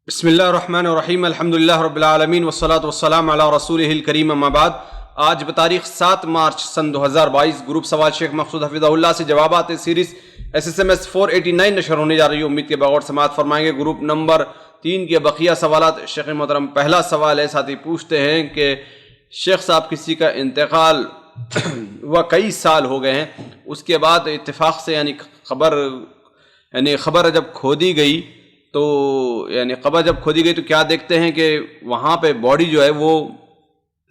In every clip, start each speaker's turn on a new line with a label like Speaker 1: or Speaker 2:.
Speaker 1: بسم اللہ الرحمن الرحیم الحمدللہ رب العالمین والصلاة والسلام علی رسولہ الکریم اما بعد۔ آج بتاریخ 7 مارچ سن 2022 گروپ سوال شیخ مقصود حفظہ اللہ سے جوابات سیریز SSMS 489 نشر ہونے جا رہی ہے۔ امید کے بغور سماعت فرمائیں گے۔ گروپ نمبر 3 کے بقیہ سوالات شیخ محترم۔ پہلا سوال ہے، ساتھی پوچھتے ہیں کہ شیخ صاحب کسی کا انتقال ہوا کئی سال ہو گئے ہیں، اس کے بعد اتفاق سے خبر جب کھودی گئی تو قبر جب کھودی گئی تو کیا دیکھتے ہیں کہ وہاں پہ باڈی جو ہے وہ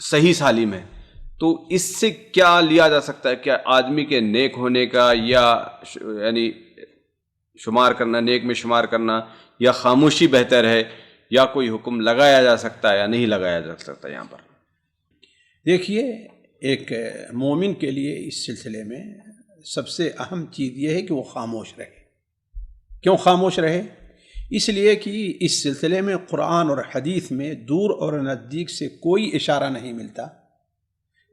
Speaker 1: صحیح سالم ہے، تو اس سے کیا لیا جا سکتا ہے؟ کیا آدمی کے نیک ہونے کا یا شمار کرنا، نیک میں شمار کرنا، یا خاموشی بہتر ہے، یا کوئی حکم لگایا جا سکتا ہے یا نہیں لگایا جا سکتا؟ یہاں پر
Speaker 2: دیکھیے، ایک مومن کے لیے اس سلسلے میں سب سے اہم چیز یہ ہے کہ وہ خاموش رہے۔ کیوں خاموش رہے؟ اس لیے کہ اس سلسلے میں قرآن اور حدیث میں دور اور نزدیک سے کوئی اشارہ نہیں ملتا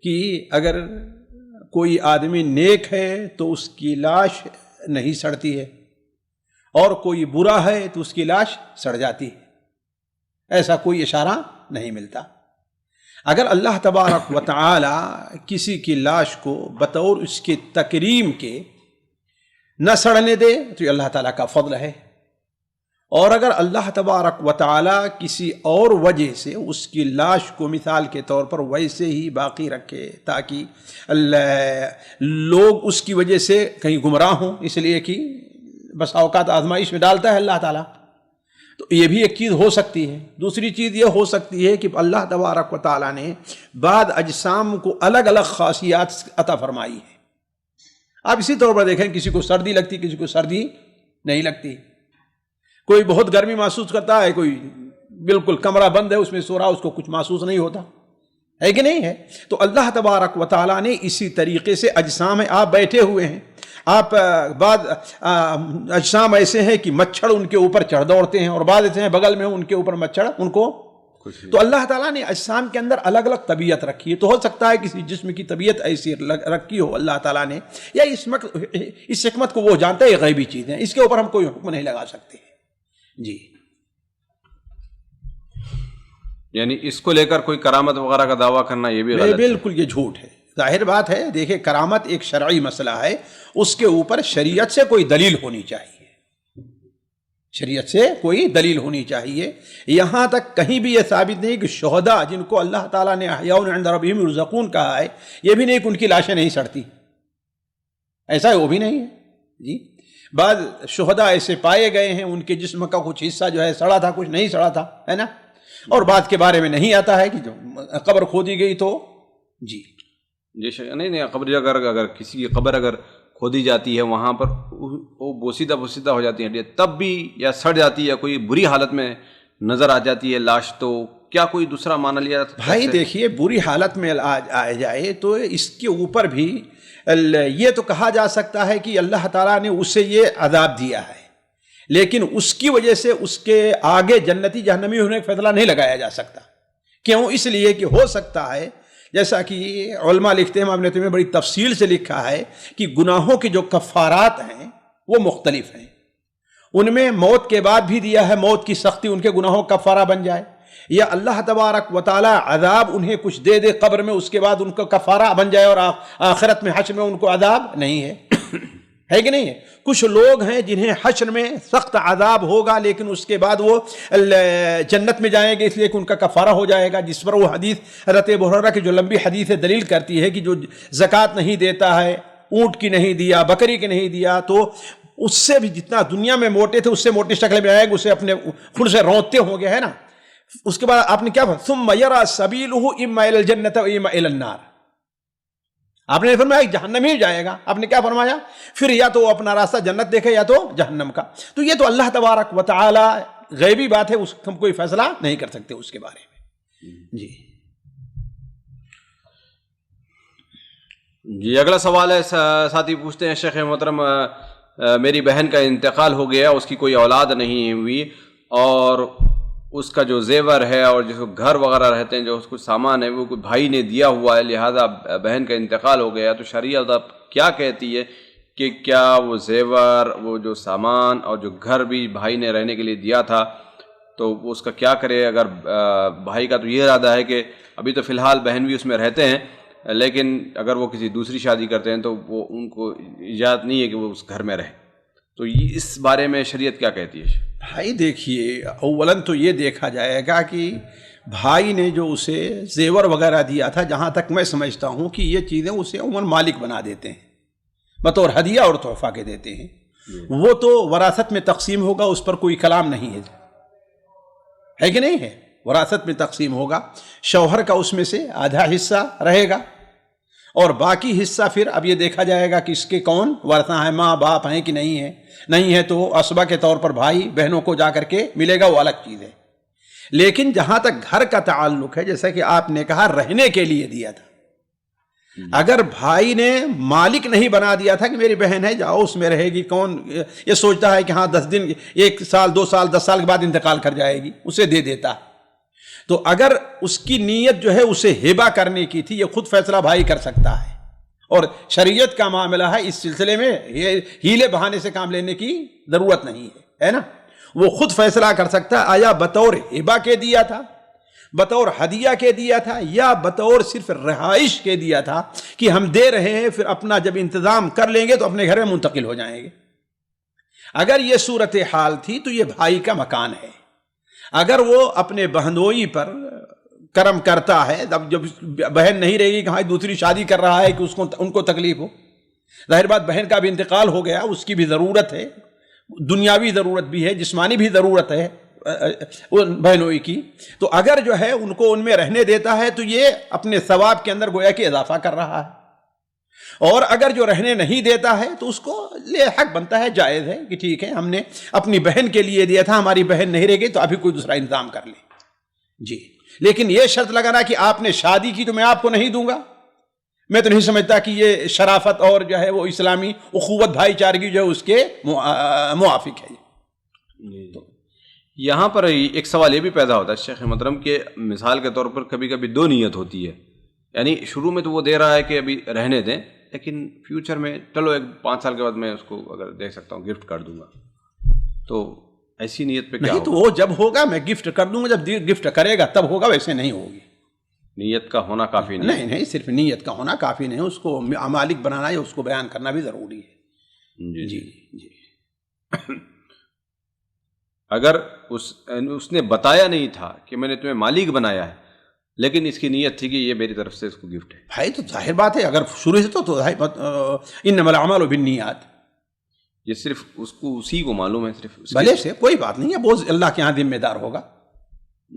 Speaker 2: کہ اگر کوئی آدمی نیک ہے تو اس کی لاش نہیں سڑتی ہے، اور کوئی برا ہے تو اس کی لاش سڑ جاتی ہے۔ ایسا کوئی اشارہ نہیں ملتا۔ اگر اللہ تبارک و تعالی کسی کی لاش کو بطور اس کے تکریم کے نہ سڑنے دے تو یہ اللہ تعالیٰ کا فضل ہے، اور اگر اللہ تبارک و تعالی کسی اور وجہ سے اس کی لاش کو مثال کے طور پر ویسے ہی باقی رکھے تاکہ لوگ اس کی وجہ سے کہیں گمراہ ہوں، اس لیے کہ بس اوقات آزمائش میں ڈالتا ہے اللہ تعالیٰ، تو یہ بھی ایک چیز ہو سکتی ہے۔ دوسری چیز یہ ہو سکتی ہے کہ اللہ تبارک و تعالیٰ نے بعض اجسام کو الگ الگ خاصیات عطا فرمائی ہے۔ آپ اسی طور پر دیکھیں، کسی کو سردی لگتی، کسی کو سردی نہیں لگتی، کوئی بہت گرمی محسوس کرتا ہے، کوئی بالکل کمرہ بند ہے اس میں سو رہا، اس کو کچھ محسوس نہیں ہوتا ہے کہ نہیں ہے؟ تو اللہ تبارک و تعالیٰ نے اسی طریقے سے اجسام ہیں، آپ بیٹھے ہوئے ہیں، آپ بعض اجسام ایسے ہیں کہ مچھر ان کے اوپر چڑھ دوڑتے ہیں، اور بعض ایسے ہیں بغل میں ان کے اوپر مچھر ان کو، تو اللہ تعالیٰ نے اجسام کے اندر الگ الگ طبیعت رکھی ہے۔ تو ہو سکتا ہے کسی جسم کی طبیعت ایسی رکھی ہو اللہ تعالیٰ نے، یا اس حکمت کو وہ جانتا ہے، یہ غیبی چیز ہے، اس کے اوپر ہم کوئی حکم نہیں لگا سکتے جی۔
Speaker 1: یعنی اس کو لے کر کوئی کرامت وغیرہ کا دعویٰ کرنا یہ بھی غلط ہے؟
Speaker 2: بالکل یہ جھوٹ ہے، ظاہر بات ہے۔ دیکھیں، کرامت ایک شرعی مسئلہ ہے، اس کے اوپر شریعت سے کوئی دلیل ہونی چاہیے، شریعت سے کوئی دلیل ہونی چاہیے۔ یہاں تک کہیں بھی یہ ثابت نہیں کہ شہداء جن کو اللہ تعالیٰ نے احیاء عند ربہم یرزقون کہا ہے، یہ بھی نہیں کہ ان کی لاشیں نہیں سڑتی، ایسا ہے وہ بھی نہیں ہے جی۔ بعض شہداء ایسے پائے گئے ہیں ان کے جسم کا کچھ حصہ جو ہے سڑا تھا، کچھ نہیں سڑا تھا، ہے نا، اور بعد کے بارے میں نہیں آتا ہے کہ جو قبر کھودی گئی تو جی
Speaker 1: نہیں قبر اگر کسی کی قبر اگر کھودی جاتی ہے وہاں پر وہ بوسیدہ ہو جاتی ہے تب بھی، یا سڑ جاتی ہے، یا کوئی بری حالت میں نظر آ جاتی ہے لاش، تو کیا کوئی دوسرا معنی لیا جاتا ہے؟
Speaker 2: بھائی دیکھیے، بری حالت میں آ جائے تو اس کے اوپر بھی یہ تو کہا جا سکتا ہے کہ اللہ تعالیٰ نے اسے یہ عذاب دیا ہے، لیکن اس کی وجہ سے اس کے آگے جنتی جہنمی ہونے کا فیصلہ نہیں لگایا جا سکتا۔ کیوں؟ اس لیے کہ ہو سکتا ہے، جیسا کہ علماء لکھتے ہیں، ابن تیمیہ بڑی تفصیل سے لکھا ہے کہ گناہوں کے جو کفارات ہیں وہ مختلف ہیں، ان میں موت کے بعد بھی دیا ہے، موت کی سختی ان کے گناہوں کا کفارہ بن جائے، یا اللہ تبارک و تعالی عذاب انہیں کچھ دے دے قبر میں، اس کے بعد ان کا کفارہ بن جائے، اور آخرت میں حشر میں ان کو عذاب نہیں ہے، ہے کہ نہیں ہے؟ کچھ لوگ ہیں جنہیں حشر میں سخت عذاب ہوگا لیکن اس کے بعد وہ جنت میں جائیں گے، اس لیے کہ ان کا کفارہ ہو جائے گا، جس پر وہ حدیث حضرت ابو ہریرہ کی جو لمبی حدیث دلیل کرتی ہے کہ جو زکوٰۃ نہیں دیتا ہے، اونٹ کی نہیں دیا، بکری کی نہیں دیا، تو اس سے بھی جتنا دنیا میں موٹے تھے اس سے موٹی شکل میں آئے گا، اسے اپنے خود سے رونتے ہوں گے، ہے نا۔ اس کے بعد آپ نے کیا ثم یری سبیلہ اما الی الجنۃ و اما الی النار، آپ نے فرمایا جہنم ہی جائے گا، آپ نے کیا فرمایا؟ پھر یا تو وہ اپنا راستہ جنت دیکھے یا تو جہنم کا۔ تو یہ تو اللہ تبارک و تعالی غیبی بات ہے، اس ہم کوئی فیصلہ نہیں کر سکتے اس کے بارے میں جی۔
Speaker 1: جی اگلا سوال ہے، ساتھی پوچھتے ہیں شیخ محترم میری بہن کا انتقال ہو گیا، اس کی کوئی اولاد نہیں ہوئی، اور اس کا جو زیور ہے اور جو گھر وغیرہ رہتے ہیں، جو اس کو سامان ہے، وہ کوئی بھائی نے دیا ہوا ہے، لہذا بہن کا انتقال ہو گیا، تو شریعت کیا کہتی ہے کہ کیا وہ زیور، وہ جو سامان اور جو گھر بھی بھائی نے رہنے کے لیے دیا تھا، تو وہ اس کا کیا کرے؟ اگر بھائی کا تو یہ ارادہ ہے کہ ابھی تو فی الحال بہن بھی اس میں رہتے ہیں، لیکن اگر وہ کسی دوسری شادی کرتے ہیں تو وہ ان کو اجازت نہیں ہے کہ وہ اس گھر میں رہے، تو اس بارے میں شریعت کیا کہتی ہے؟
Speaker 2: بھائی دیکھیے، اولاً تو یہ دیکھا جائے گا کہ بھائی نے جو اسے زیور وغیرہ دیا تھا، جہاں تک میں سمجھتا ہوں کہ یہ چیزیں اسے عموماً مالک بنا دیتے ہیں، بطور ہدیہ اور تحفہ کے دیتے ہیں، وہ تو وراثت میں تقسیم ہوگا، اس پر کوئی کلام نہیں ہے کہ نہیں ہے؟ وراثت میں تقسیم ہوگا، شوہر کا اس میں سے آدھا حصہ رہے گا، اور باقی حصہ پھر اب یہ دیکھا جائے گا کہ اس کے کون ورثہ ہیں، ماں باپ ہیں کہ نہیں ہے تو عصبہ کے طور پر بھائی بہنوں کو جا کر کے ملے گا، وہ الگ چیز ہے۔ لیکن جہاں تک گھر کا تعلق ہے، جیسا کہ آپ نے کہا رہنے کے لیے دیا تھا، اگر بھائی نے مالک نہیں بنا دیا تھا کہ میری بہن ہے جاؤ اس میں رہے گی، کون یہ سوچتا ہے کہ ہاں 10 دن 1 سال 2 سال 10 سال کے بعد انتقال کر جائے گی، اسے دے دیتا، تو اگر اس کی نیت جو ہے اسے ہبہ کرنے کی تھی، یہ خود فیصلہ بھائی کر سکتا ہے، اور شریعت کا معاملہ ہے، اس سلسلے میں یہ ہیلے بہانے سے کام لینے کی ضرورت نہیں ہے نا، وہ خود فیصلہ کر سکتا ہے آیا بطور ہبہ کے دیا تھا، بطور ہدیہ کے دیا تھا، یا بطور صرف رہائش کے دیا تھا کہ ہم دے رہے ہیں، پھر اپنا جب انتظام کر لیں گے تو اپنے گھر میں منتقل ہو جائیں گے۔ اگر یہ صورتحال تھی تو یہ بھائی کا مکان ہے، اگر وہ اپنے بہنوئی پر کرم کرتا ہے، اب جب بہن نہیں رہے گی کہ ہاں دوسری شادی کر رہا ہے کہ ان کو تکلیف ہو، ظاہر بات بہن کا بھی انتقال ہو گیا، اس کی بھی ضرورت ہے، دنیاوی ضرورت بھی ہے، جسمانی بھی ضرورت ہے بہنوئی کی، تو اگر جو ہے ان کو ان میں رہنے دیتا ہے تو یہ اپنے ثواب کے اندر گویا کہ اضافہ کر رہا ہے، اور اگر جو رہنے نہیں دیتا ہے تو اس کو لے حق بنتا ہے، جائز ہے کہ ٹھیک ہے ہم نے اپنی بہن کے لیے دیا تھا، ہماری بہن نہیں رہ گئی تو ابھی کوئی دوسرا انتظام کر لے جی، لیکن یہ شرط لگانا کہ آپ نے شادی کی تو میں آپ کو نہیں دوں گا، میں تو نہیں سمجھتا کہ یہ شرافت اور جو ہے وہ اسلامی اخوت بھائی چارگی جو ہے اس کے موافق ہے۔
Speaker 1: تو یہاں پر ایک سوال یہ بھی پیدا ہوتا ہے شیخ محترم کہ مثال کے طور پر کبھی کبھی 2 نیت ہوتی ہے، یعنی شروع میں تو وہ دے رہا ہے کہ ابھی رہنے دیں، لیکن فیوچر میں چلو 5 سال کے بعد میں اس کو اگر دیکھ سکتا ہوں گفٹ کر دوں گا، تو ایسی نیت پہ کیا
Speaker 2: نہیں، تو وہ جب ہوگا میں گفٹ کر دوں گا، جب گفٹ کرے گا تب ہوگا، ویسے نہیں ہوگی۔
Speaker 1: نیت کا ہونا کافی نہیں؟
Speaker 2: نہیں، صرف نیت کا ہونا کافی نہیں، اس کو مالک بنانا یا اس کو بیان کرنا بھی ضروری ہے۔ جی۔
Speaker 1: اگر اس نے بتایا نہیں تھا کہ میں نے تمہیں مالک بنایا ہے، لیکن اس کی نیت تھی کہ یہ میری طرف سے اس کو گفٹ ہے،
Speaker 2: بھائی تو ظاہر بات ہے اگر شروع سے تو انما الاعمال بالنیات،
Speaker 1: یہ صرف اس کو اسی کو معلوم ہے، صرف
Speaker 2: بھلے سے کوئی بات نہیں ہے، وہ اللہ کے ہاں ذمہ دار ہوگا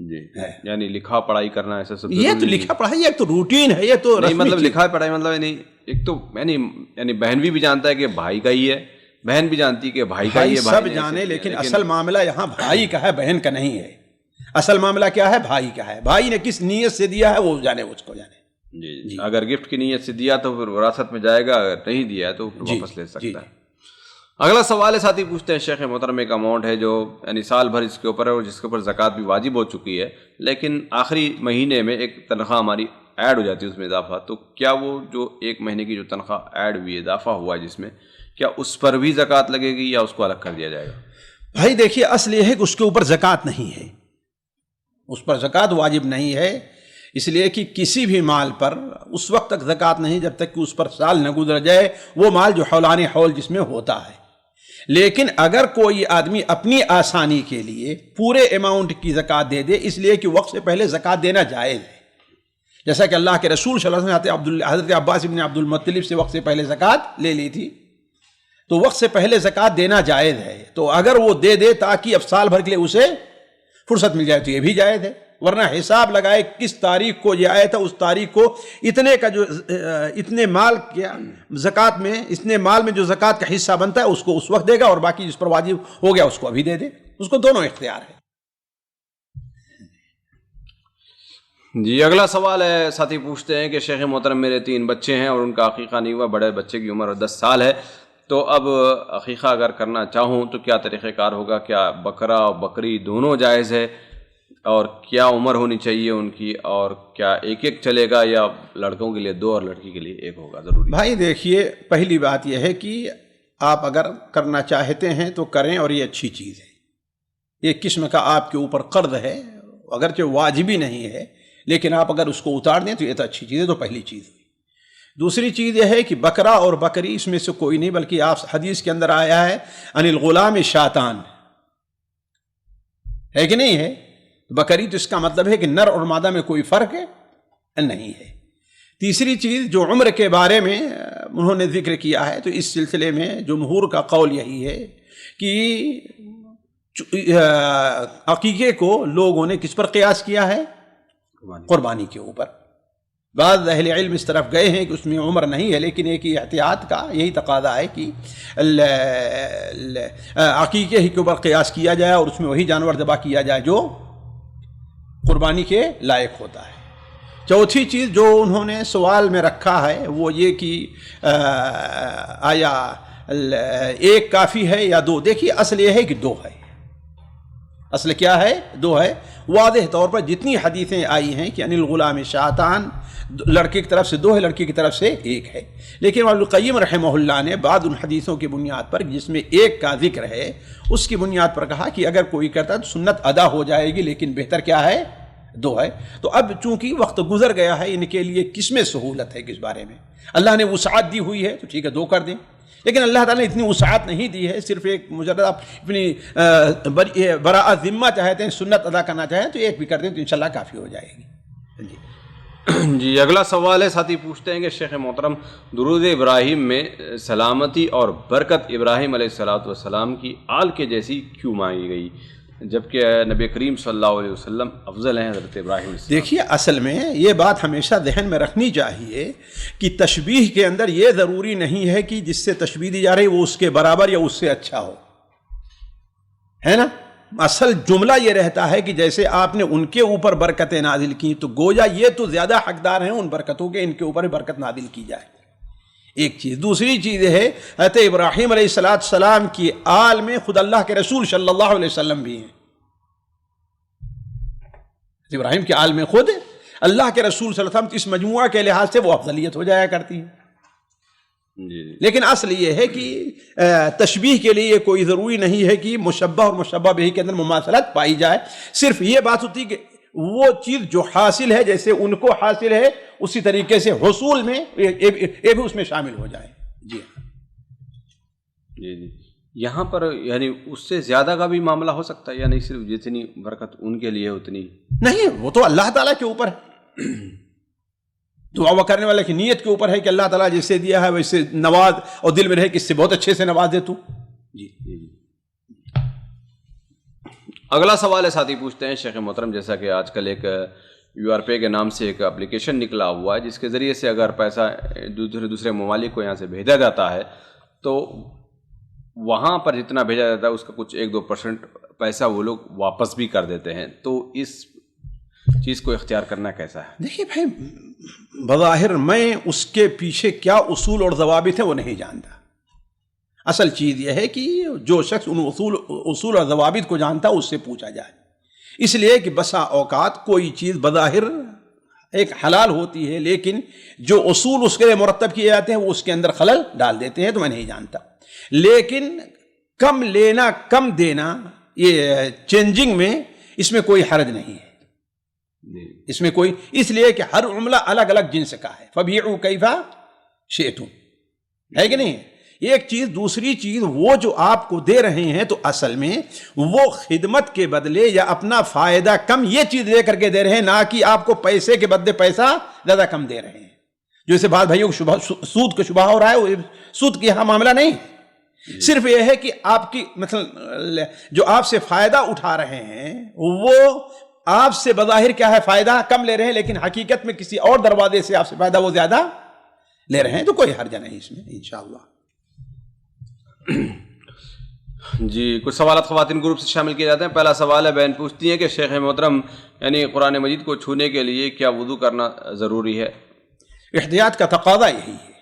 Speaker 1: جی، یعنی لکھا پڑھائی کرنا ایسا سب
Speaker 2: یہ تو لکھا پڑھائی ایک تو روٹین ہے، یہ تو
Speaker 1: نہیں، مطلب لکھا پڑھائی مطلب یعنی ایک تو یعنی بہن بھی جانتا ہے کہ بھائی کا ہی ہے، بہن بھی جانتی ہے کہ بھائی کا ہی ہے،
Speaker 2: سب جانے، لیکن اصل معاملہ یہاں بھائی کا ہے، بہن کا نہیں ہے، اصل معاملہ کیا ہے؟ بھائی کا ہے، بھائی نے کس نیت سے دیا ہے وہ جانے، اس کو جانے۔
Speaker 1: جی، اگر گفٹ کی نیت سے دیا تو پھر وراثت میں جائے گا، اگر نہیں دیا تو پھر واپس لے سکتا ہے۔ اگلا سوال ہے، ساتھی پوچھتے ہیں شیخ محترم، ایک اماؤنٹ ہے جو یعنی سال بھر اس کے اوپر ہے اور جس کے اوپر زکوٰۃ بھی واجب ہو چکی ہے، لیکن آخری مہینے میں ایک تنخواہ ہماری ایڈ ہو جاتی ہے، اس میں اضافہ، تو کیا وہ جو 1 مہینے کی جو تنخواہ ایڈ ہوئی، اضافہ ہوا ہے جس میں، کیا اس پر بھی زکوٰۃ لگے گی یا اس کو الگ کر دیا جائے گا؟
Speaker 2: بھائی دیکھیے، اصل یہ ہے کہ اس کے اوپر زکوٰۃ نہیں ہے، اس پر زکوٰۃ واجب نہیں ہے، اس لیے کہ کسی بھی مال پر اس وقت تک زکوٰۃ نہیں جب تک کہ اس پر سال نہ گزر جائے، وہ مال جو حولان حول جس میں ہوتا ہے۔ لیکن اگر کوئی آدمی اپنی آسانی کے لیے پورے اماؤنٹ کی زکوٰۃ دے دے، اس لیے کہ وقت سے پہلے زکوٰۃ دینا جائز ہے، جیسا کہ اللہ کے رسول صلی اللہ علیہ وسلم حضرت عباس بن عبد المطلب سے وقت سے پہلے زکوٰۃ لے لی تھی، تو وقت سے پہلے زکوٰۃ دینا جائز ہے، تو اگر وہ دے دے تاکہ اب سال بھر کے لیے اسے فرصت مل جائے تو یہ بھی جائز ہے، ورنہ حساب لگائے کس تاریخ کو یہ آیا تھا، اس تاریخ کو اتنے کا جو اتنے مال کیا زکوٰۃ میں، اتنے مال میں جو زکوٰۃ کا حصہ بنتا ہے اس کو اس وقت دے گا، اور باقی جس پر واجب ہو گیا اس کو ابھی دے دے، اس کو دونوں اختیار ہے۔
Speaker 1: جی، اگلا سوال ہے، ساتھی پوچھتے ہیں کہ شیخ محترم میرے 3 بچے ہیں اور ان کا عقیقہ نہیں ہوا، بڑے بچے کی عمر 10 سال ہے، تو اب عقیقہ اگر کرنا چاہوں تو کیا طریقہ کار ہوگا؟ کیا بکرا اور بکری دونوں جائز ہے؟ اور کیا عمر ہونی چاہیے ان کی؟ اور کیا ایک ایک چلے گا یا لڑکوں کے لیے 2 اور لڑکی کے لیے 1 ہوگا ضروری؟
Speaker 2: بھائی دیکھیے، پہلی بات یہ ہے کہ آپ اگر کرنا چاہتے ہیں تو کریں، اور یہ اچھی چیز ہے، ایک قسم کا آپ کے اوپر قرض ہے، اگرچہ واجبی نہیں ہے، لیکن آپ اگر اس کو اتار دیں تو یہ تو اچھی چیز ہے، تو پہلی چیز ہوئی۔ دوسری چیز یہ ہے کہ بکرا اور بکری اس میں سے کوئی نہیں، بلکہ آپ حدیث کے اندر آیا ہے ان الغلام شاتان، ہے کہ نہیں ہے؟ بکری تو اس کا مطلب ہے کہ نر اور مادہ میں کوئی فرق نہیں ہے۔ تیسری چیز جو عمر کے بارے میں انہوں نے ذکر کیا ہے، تو اس سلسلے میں جمہور کا قول یہی ہے کہ عقیقے کو لوگوں نے کس پر قیاس کیا ہے؟ قربانی کے اوپر۔ بعض اہل علم اس طرف گئے ہیں کہ اس میں عمر نہیں ہے، لیکن ایک احتیاط کا یہی تقاضا ہے کہ عقیقے ہی کے اوپر قیاس کیا جائے اور اس میں وہی جانور ذبح کیا جائے جو قربانی کے لائق ہوتا ہے۔ چوتھی چیز جو انہوں نے سوال میں رکھا ہے وہ یہ کہ آیا ایک کافی ہے یا دو؟ دیکھیے اصل یہ ہے کہ دو ہے، اصل کیا ہے؟ دو ہے۔ واضح طور پر جتنی حدیثیں آئی ہیں کہ ان الغلام شاتان، لڑکے کی طرف سے دو ہے، لڑکی کی طرف سے ایک ہے، لیکن ابن القیم رحمہ اللہ نے بعض ان حدیثوں کی بنیاد پر جس میں ایک کا ذکر ہے اس کی بنیاد پر کہا کہ اگر کوئی کرتا تو سنت ادا ہو جائے گی، لیکن بہتر کیا ہے؟ دو ہے۔ تو اب چونکہ وقت گزر گیا ہے، ان کے لیے کس میں سہولت ہے، کس بارے میں اللہ نے وسعت دی ہوئی ہے تو ٹھیک ہے دو کر دیں، لیکن اللہ تعالیٰ نے اتنی وسعت نہیں دی ہے، صرف ایک مجرد آپ اپنی براءت ذمہ چاہتے ہیں، سنت ادا کرنا چاہیں تو ایک بھی کر دیں تو انشاءاللہ کافی ہو جائے گی۔
Speaker 1: جی اگلا سوال ہے، ساتھی پوچھتے ہیں کہ شیخ محترم درود ابراہیم میں سلامتی اور برکت ابراہیم علیہ السلام کی آل کے جیسی کیوں مانگی گئی، جبکہ نبی کریم صلی اللہ علیہ وسلم افضل ہیں حضرت ابراہیم علیہ السلام؟
Speaker 2: دیکھیے اصل میں یہ بات ہمیشہ ذہن میں رکھنی چاہیے کہ تشبیہ کے اندر یہ ضروری نہیں ہے کہ جس سے تشبیہ دی جا رہی وہ اس کے برابر یا اس سے اچھا ہو، ہے نا؟ اصل جملہ یہ رہتا ہے کہ جیسے آپ نے ان کے اوپر برکتیں نازل کی تو گویا یہ تو زیادہ حقدار ہیں ان برکتوں کے، ان کے اوپر برکت نازل کی جائے، ایک چیز۔ دوسری چیز ہے حضرت ابراہیم علیہ السلام کی آل میں خود اللہ کے رسول صلی اللہ علیہ وسلم بھی ہیں، ابراہیم کے آل میں خود اللہ کے رسول صلی اللہ علیہ وسلم، اس مجموعہ کے لحاظ سے وہ افضلیت ہو جایا کرتی ہے۔ لیکن اصل یہ ہے کہ تشبیہ کے لیے کوئی ضروری نہیں ہے کہ مشبہ اور مشبہ بھی کے اندر مماثلت پائی جائے، صرف یہ بات ہوتی کہ وہ چیز جو حاصل ہے جیسے ان کو حاصل ہے اسی طریقے سے حصول میں یہ بھی اس میں شامل ہو جائے۔ جی
Speaker 1: جی یہاں پر یعنی اس سے زیادہ کا بھی معاملہ ہو سکتا ہے یا نہیں؟ صرف جتنی برکت ان کے لیے اتنی
Speaker 2: نہیں، وہ تو اللہ تعالیٰ کے اوپر ہے، دعا کرنے والے کی نیت کے اوپر ہے کہ اللہ تعالیٰ جیسے دیا ہے ویسے نواز، اور دل میں رہے کہ اس سے بہت اچھے سے نواز دے تو۔ جی
Speaker 1: اگلا سوال ہے، ساتھی پوچھتے ہیں شیخ محترم جیسا کہ آج کل ایک یو آر پے کے نام سے ایک اپلیکیشن نکلا ہوا ہے جس کے ذریعے سے اگر پیسہ دوسرے ممالک کو یہاں سے بھیجا جاتا ہے تو وہاں پر جتنا بھیجا جاتا ہے اس کا کچھ 1-2% پیسہ وہ لوگ واپس بھی کر دیتے ہیں، تو اس چیز کو اختیار کرنا کیسا ہے؟
Speaker 2: دیکھیے بھائی، بظاہر میں اس کے پیچھے کیا اصول اور ضوابط ہیں وہ نہیں جانتا، اصل چیز یہ ہے کہ جو شخص ان اصول اور ضوابط کو جانتا ہے اس سے پوچھا جائے، اس لیے کہ بسا اوقات کوئی چیز بظاہر ایک حلال ہوتی ہے لیکن جو اصول اس کے لیے مرتب کیے جاتے ہیں وہ اس کے اندر خلل ڈال دیتے ہیں، تو میں نہیں جانتا۔ لیکن کم لینا کم دینا یہ چینجنگ میں اس میں کوئی حرج نہیں ہے، اس میں کوئی، اس لیے کہ ہر عملہ الگ الگ جنس کا ہے، فَبِيعُوا كَيْفَ شِئْتُمْ، ہے کہ نہیں؟ ایک چیز۔ دوسری چیز، وہ جو آپ کو دے رہے ہیں تو اصل میں وہ خدمت کے بدلے یا اپنا فائدہ کم یہ چیز لے کر کے دے رہے ہیں، نہ کہ آپ کو پیسے کے بدلے پیسہ زیادہ کم دے رہے ہیں، جیسے بعض بھائیوں کو سود کا شبہ ہو رہا ہے، سود کی یہاں معاملہ نہیں، صرف یہ ہے کہ آپ کی مثلا جو آپ سے فائدہ اٹھا رہے ہیں وہ آپ سے بظاہر کیا ہے فائدہ کم لے رہے ہیں، لیکن حقیقت میں کسی اور دروازے سے آپ سے فائدہ وہ زیادہ لے رہے ہیں، تو کوئی حرج نہیں اس میں انشاءاللہ۔
Speaker 1: جی کچھ سوالات خواتین گروپ سے شامل کیے جاتے ہیں۔ پہلا سوال ہے، بہن پوچھتی ہیں کہ شیخ محترم یعنی قرآن مجید کو چھونے کے لیے کیا وضو کرنا ضروری ہے؟
Speaker 2: احتیاط کا تقاضا یہی ہے،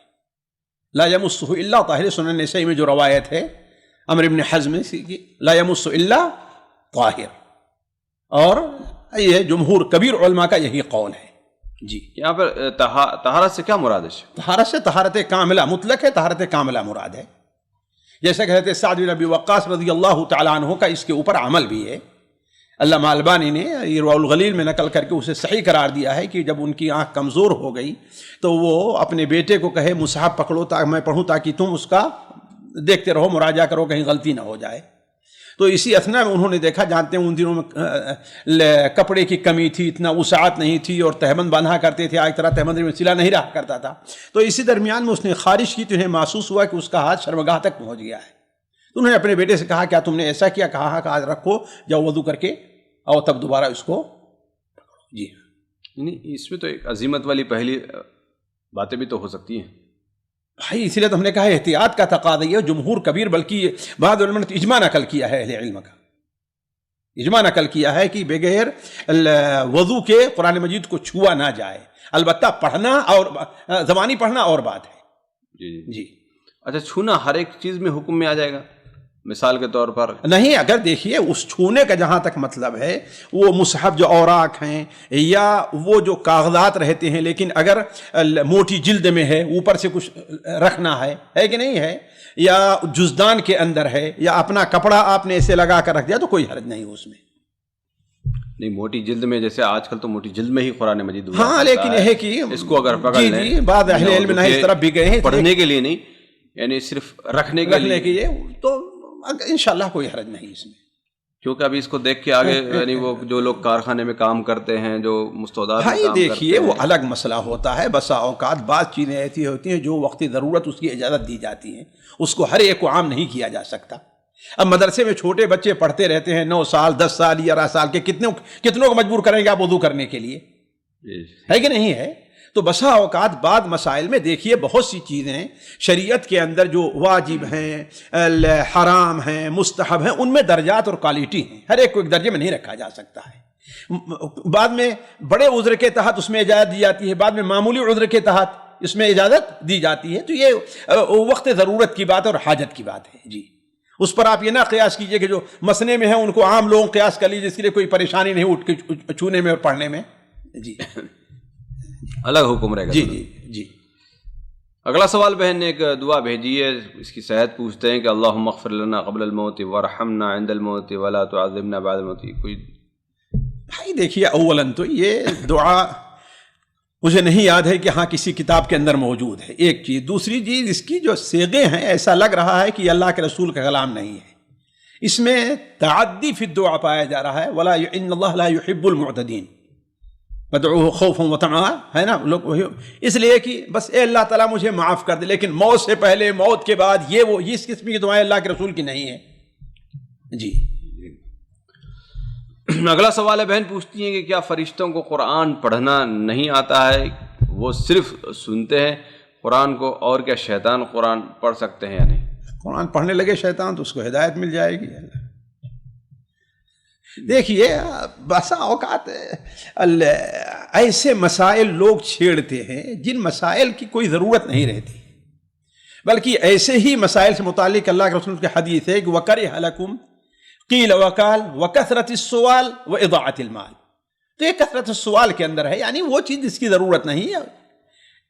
Speaker 2: لا یمسہ الا طاہر، سنن نسائی میں جو روایت ہے عمرو بن حزم کی، لا یمسہ الا طاہر، اور یہ جمہور کبیر علماء کا یہی قول ہے۔ جی
Speaker 1: یہاں پر طہارت سے کیا مراد ہے؟
Speaker 2: طہارت سے طہارت کاملہ مطلق ہے، طہارت کاملہ مراد ہے۔ جیسا کہ حضرت سعد بن ابی وقاص رضی اللہ تعالیٰ عنہ کا اس کے اوپر عمل بھی ہے. علامہ البانی نے ارواء الغلیل میں نقل کر کے اسے صحیح قرار دیا ہے کہ جب ان کی آنکھ کمزور ہو گئی تو وہ اپنے بیٹے کو کہے مصحف پکڑو تاکہ میں پڑھوں، تاکہ تم اس کا دیکھتے رہو، مراجعہ کرو، کہیں غلطی نہ ہو جائے. تو اسی اثنا میں انہوں نے دیکھا، جانتے ہیں ان دنوں میں کپڑے کی کمی تھی، اتنا وسعت نہیں تھی، اور تہبند باندھا کرتے تھے، آج طرح تہبند میں سلا نہیں رہا کرتا تھا. تو اسی درمیان میں اس نے خارش کی تو انہیں محسوس ہوا کہ اس کا ہاتھ شرمگاہ تک پہنچ گیا ہے. تو انہوں نے اپنے بیٹے سے کہا کیا تم نے ایسا کیا؟ کہا کہ آج رکھو، جاؤ وضو کر کے اور تب دوبارہ اس کو. جی
Speaker 1: یعنی اس میں تو ایک عظیمت والی پہلی باتیں بھی تو ہو سکتی ہیں
Speaker 2: بھائی، اسی لیے تو ہم نے کہا احتیاط کا تقاضا یہ جمہور کبیر، بلکہ بعض علماء نے اجماع نقل کیا ہے، اہل علم کا اجماع نقل کیا ہے کہ بغیر وضو کے قرآن مجید کو چھوا نہ جائے. البتہ پڑھنا اور زبانی پڑھنا اور بات ہے. جی
Speaker 1: اچھا، چھونا ہر ایک چیز میں حکم میں آ جائے گا؟ مثال کے طور پر
Speaker 2: نہیں، اگر دیکھیے اس چھونے کا جہاں تک مطلب ہے، وہ مصحف جو اوراق ہیں یا وہ جو کاغذات رہتے ہیں، لیکن اگر موٹی جلد میں ہے، اوپر سے کچھ رکھنا ہے کہ نہیں ہے، یا جزدان کے اندر ہے، یا اپنا کپڑا آپ نے ایسے لگا کر رکھ دیا تو کوئی حرج نہیں اس میں.
Speaker 1: نہیں، موٹی جلد میں، جیسے آج کل تو موٹی جلد میں ہی قرآن مجید ہوا
Speaker 2: ہاں، لیکن یہ ہے کہ
Speaker 1: اس کو اگر پکڑ لیں،
Speaker 2: جی بعض اہل علم نہ اس طرف بھی گئے ہیں
Speaker 1: پڑھنے کے لیے نہیں، یعنی صرف رکھنے کے لیے،
Speaker 2: تو انشاءاللہ کوئی حرج نہیں اس میں.
Speaker 1: کیونکہ ابھی اس کو دیکھ کے آگے یعنی وہ جو لوگ کارخانے میں کام کرتے ہیں، جو مستودات میں
Speaker 2: بھائی
Speaker 1: کام کرتے
Speaker 2: دیکھیے
Speaker 1: ہیں،
Speaker 2: وہ الگ مسئلہ ہوتا ہے. بسا اوقات بعض چیزیں ایسی ہوتی ہیں جو وقتی ضرورت اس کی اجازت دی جاتی ہیں، اس کو ہر ایک کو عام نہیں کیا جا سکتا. اب مدرسے میں چھوٹے بچے پڑھتے رہتے ہیں، 9 سال 10 سال 11 سال کے، کتنوں کو مجبور کریں گے آپ وضو کرنے کے لیے؟ ہے کہ نہیں ہے؟ تو بسا اوقات بعض مسائل میں دیکھیے بہت سی چیزیں شریعت کے اندر جو واجب ہیں، حرام ہیں، مستحب ہیں، ان میں درجات اور کوالٹی ہیں. ہر ایک کو ایک درجے میں نہیں رکھا جا سکتا ہے. بعد میں بڑے عذر کے تحت اس میں اجازت دی جاتی ہے، بعد میں معمولی عذر کے تحت اس میں اجازت دی جاتی ہے. تو یہ وقت ضرورت کی بات اور حاجت کی بات ہے. جی اس پر آپ یہ نہ قیاس کیجئے کہ جو مسنے میں ہیں ان کو عام لوگ قیاس کر لیجیے، اس کے لیے کوئی پریشانی نہیں اٹھ کے چھونے میں اور پڑھنے میں. جی
Speaker 1: الگ حکم رہے گا.
Speaker 2: جی
Speaker 1: اگلا سوال بہن نے ایک دعا بھیجی ہے، اس کی صحت پوچھتے ہیں کہ اللہم اغفر لنا قبل الموت وارحمنا عند الموت ولا تعذبنا بعد الموت. کوئی
Speaker 2: بھائی دیکھیے، اولاً تو یہ دعا مجھے نہیں یاد ہے کہ ہاں کسی کتاب کے اندر موجود ہے، ایک چیز. دوسری چیز، اس کی جو صیغے ہیں ایسا لگ رہا ہے کہ یہ اللہ کے رسول کا کلام نہیں ہے. اس میں تعدی فی الدعا پایا جا رہا ہے، ولا ان اللہ لا يحب المعتدین، ودعوه خوفا وطمعا، ہے نا لوگ. اس لیے کہ بس اے اللہ تعالیٰ مجھے معاف کر دے، لیکن موت سے پہلے موت کے بعد یہ وہ اس قسم کی دعائیں اللہ کے رسول کی نہیں ہے. جی
Speaker 1: اگلا سوال ہے، بہن پوچھتی ہیں کہ کیا فرشتوں کو قرآن پڑھنا نہیں آتا ہے، وہ صرف سنتے ہیں قرآن کو، اور کیا شیطان قرآن پڑھ سکتے ہیں یا نہیں؟
Speaker 2: قرآن پڑھنے لگے شیطان تو اس کو ہدایت مل جائے گی. دیکھیے بسا اوقات ایسے مسائل لوگ چھیڑتے ہیں جن مسائل کی کوئی ضرورت نہیں رہتی، بلکہ ایسے ہی مسائل سے متعلق اللہ کے رسول کی حدیث ہے کہ وَكَرِهَ لَكُمْ قِيلَ وَقَالَ وَكَثْرَةِ السُّؤَالِ وَإِضَاعَةِ الْمَالِ. تو یہ کثرت السؤال کے اندر ہے، یعنی وہ چیز جس کی ضرورت نہیں ہے.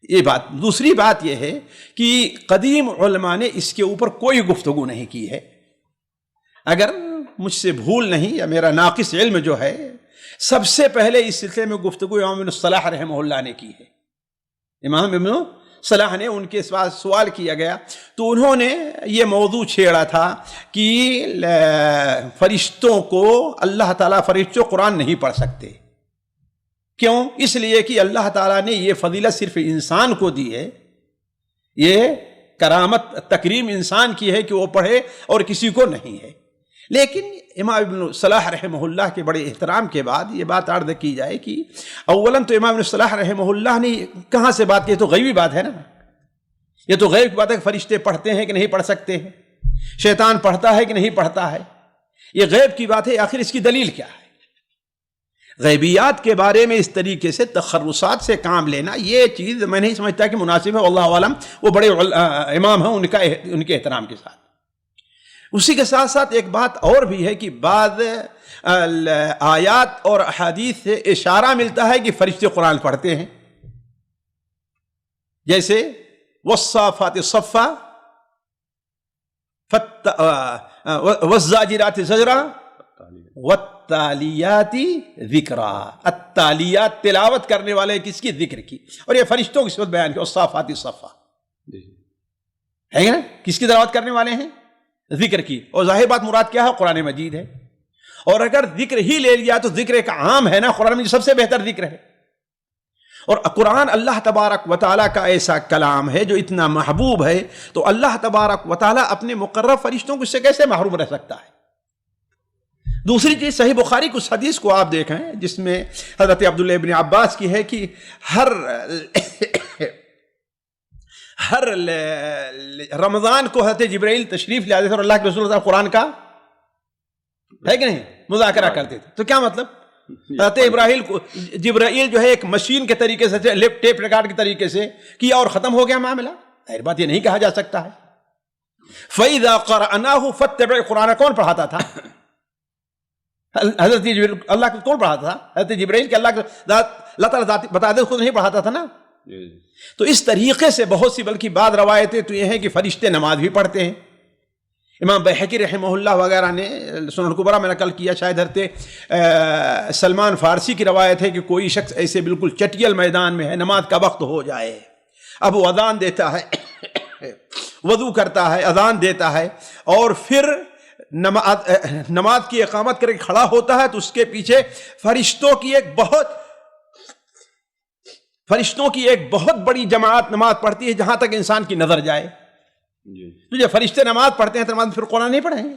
Speaker 2: یہ بات. دوسری بات یہ ہے کہ قدیم علماء نے اس کے اوپر کوئی گفتگو نہیں کی ہے. اگر مجھ سے بھول نہیں یا میرا ناقص علم جو ہے، سب سے پہلے اس سلسلے میں گفتگو امام ابن صلاح رحمہ اللہ نے کی ہے. امام ابن صلاح نے ان کے ساتھ سوال کیا گیا تو انہوں نے یہ موضوع چھیڑا تھا کہ فرشتوں کو اللہ تعالیٰ فرشتوں قرآن نہیں پڑھ سکتے. کیوں؟ اس لیے کہ اللہ تعالیٰ نے یہ فضیلت صرف انسان کو دی ہے، یہ کرامت تکریم انسان کی ہے کہ وہ پڑھے اور کسی کو نہیں ہے. لیکن امام ابن صلاح رحمہ اللہ کے بڑے احترام کے بعد یہ بات عرض کی جائے کہ اولاً تو امام ابن صلاح رحمہ اللہ نے کہاں سے بات کی؟ یہ تو غیبی بات ہے نا، یہ تو غیب کی بات ہے کہ فرشتے پڑھتے ہیں کہ نہیں پڑھ سکتے ہیں، شیطان پڑھتا ہے کہ نہیں پڑھتا ہے، یہ غیب کی بات ہے. آخر اس کی دلیل کیا ہے؟ غیبیات کے بارے میں اس طریقے سے تخرصات سے کام لینا، یہ چیز میں نہیں سمجھتا کہ مناسب ہے. واللہ عالم، وہ بڑے امام ہیں، ان کے احترام کے ساتھ. اسی کے ساتھ ساتھ ایک بات اور بھی ہے کہ بعض آیات اور احادیث سے اشارہ ملتا ہے کہ فرشتے قرآن پڑھتے ہیں، جیسے والصافات صفا والزاجرات زجرا والتالیات ذکرا. التالیات تلاوت کرنے والے کس کی؟ ذکر کی. اور یہ فرشتوں کی صفت بیان کی، والصافات صفا، ہے نا؟ کس کی تلاوت کرنے والے ہیں؟ ذکر کی. اور ظاہر بات مراد کیا ہے؟ قرآن مجید ہے. اور اگر ذکر ہی لے لیا تو ذکر ایک عام ہے نا، قرآن مجید سب سے بہتر ذکر ہے. اور قرآن اللہ تبارک و تعالیٰ کا ایسا کلام ہے جو اتنا محبوب ہے، تو اللہ تبارک و تعالیٰ اپنے مقرب فرشتوں کو اس سے کیسے محروم رہ سکتا ہے؟ دوسری چیز، صحیح بخاری کی اس حدیث کو آپ دیکھیں جس میں حضرت عبداللہ ابن عباس کی ہے کہ ہر رمضان کو حضرت جبرائیل تشریف لے آتے تھے اور اللہ کے رسول صلی اللہ علیہ وسلم قرآن کا ہے کہ نہیں مذاکرہ کرتے تھے. تو کیا مطلب؟ حضرت ابراہیل کو جبرائیل جو ہے ایک مشین کے طریقے سے، ٹیپ ریکارڈ کے طریقے سے کیا اور ختم ہو گیا معاملہ. ظاہر بات یہ نہیں کہا جا سکتا ہے. فَإِذَا قَرَأْنَاهُ فَاتَّبِعْ قرآن کون پڑھاتا تھا؟ حضرت جبرائیل. اللہ کو کون پڑھاتا تھا؟ حضرت جبرائیل کے اللہ تعالیٰ ذات بتا دے خود نہیں پڑھاتا تھا نا. تو اس طریقے سے بہت سی، بلکہ بعض روایتیں تو یہ ہیں کہ فرشتے نماز بھی پڑھتے ہیں. امام بیہقی رحمہ اللہ وغیرہ نے سنن الکبریٰ میں نقل کیا، شاید حضرت سلمان فارسی کی روایت ہے کہ کوئی شخص ایسے بالکل چٹیل میدان میں ہے، نماز کا وقت ہو جائے، اب وہ اذان دیتا ہے، وضو کرتا ہے، اذان دیتا ہے، اور پھر نماز کی اقامت کر کے کھڑا ہوتا ہے، تو اس کے پیچھے فرشتوں کی ایک بہت بڑی جماعت نماز پڑھتی ہے جہاں تک انسان کی نظر جائے. تو جب فرشتے نماز پڑھتے ہیں تو نماز پھر قرآن نہیں پڑھیں گے.